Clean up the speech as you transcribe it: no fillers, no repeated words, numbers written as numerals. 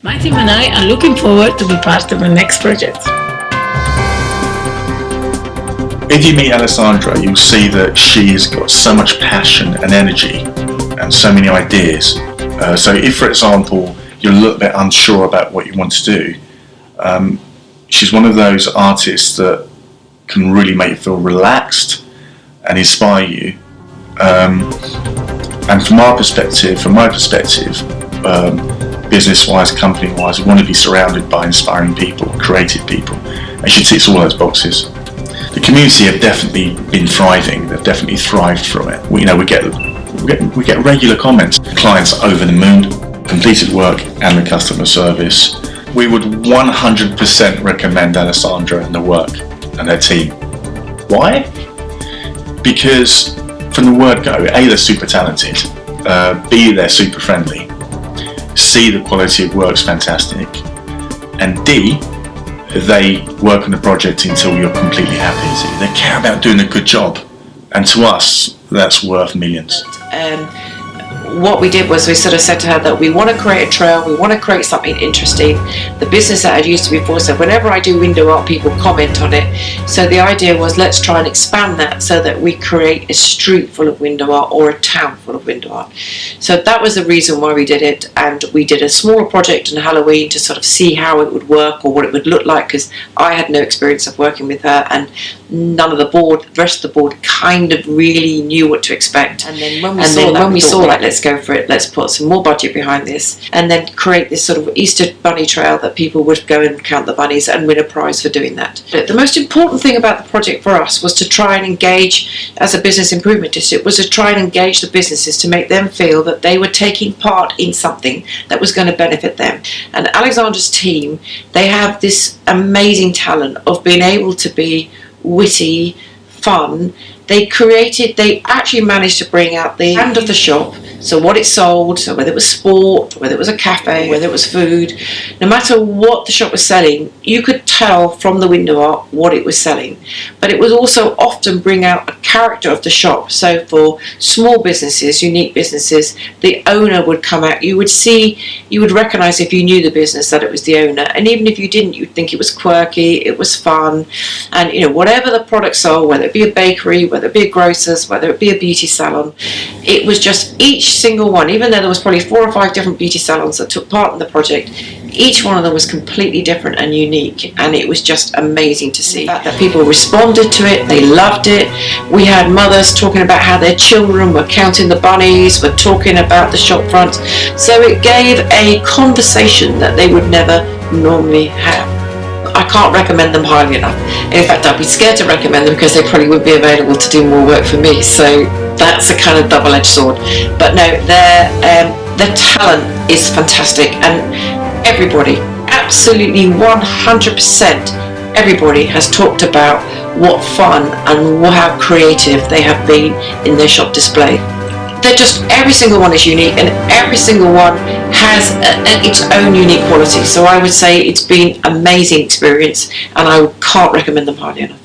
My team and I are looking forward to be part of the next project. If you meet Alessandra, you'll see that she has got so much passion and energy and so many ideas. So if, for example, you're a little bit unsure about what you want to do, she's one of those artists that can really make you feel relaxed and inspire you. And from my perspective, business-wise, company-wise, we want to be surrounded by inspiring people, creative people, and she ticks all those boxes. The community have definitely been thriving. They've definitely thrived from it. We get regular comments. Clients are over the moon, completed work, and the customer service. We would 100% recommend Alessandra and the work and her team. Why? Because from the word go, A, they're super talented, B, they're super friendly, C, the quality of work's fantastic, and D, they work on the project until you're completely happy. They care about doing a good job, and to us, that's worth millions. What we did was we sort of said to her that we want to create a trail, we want to create something interesting. The business that I'd used to before said whenever I do window art, people comment on it. So the idea was let's try and expand that so that we create a street full of window art or a town full of window art. So that was the reason why we did it, and we did a smaller project on Halloween to sort of see how it would work or what it would look like, because I had no experience of working with her, and none of the rest of the board kind of really knew what to expect. And then when we saw that, let's go for it, let's put some more budget behind this, and then create this sort of Easter bunny trail that people would go and count the bunnies and win a prize for doing that. But the most important thing about the project for us was to try and engage, as a business improvement district, was to try and engage the businesses to make them feel that they were taking part in something that was going to benefit them. And Alexandra's team, they have this amazing talent of being able to be witty, fun. They actually managed to bring out the brand of the shop, so what it sold, so whether it was sport, whether it was a cafe, whether it was food, no matter what the shop was selling, you could tell from the window art what it was selling. But it would also often bring out a character of the shop. So for small businesses, unique businesses, the owner would come out. You would recognize if you knew the business that it was the owner, and even if you didn't, you'd think it was quirky, it was fun, and whatever the product sold, whether it be a bakery, whether it be a grocer's, whether it be a beauty salon, it was just each single one, even though there was probably 4 or 5 different beauty salons that took part in the project, each one of them was completely different and unique, and it was just amazing to see that people responded to it, they loved it. We had mothers talking about how their children were counting the bunnies, were talking about the shop fronts, so it gave a conversation that they would never normally have. I can't recommend them highly enough. In fact, I'd be scared to recommend them because they probably would be available to do more work for me. So that's a kind of double-edged sword. But no, their talent is fantastic, and everybody, absolutely 100%, everybody has talked about what fun and how creative they have been in their shop display. Every single one is unique, and every single one has its own unique quality. So I would say it's been an amazing experience, and I can't recommend them highly enough.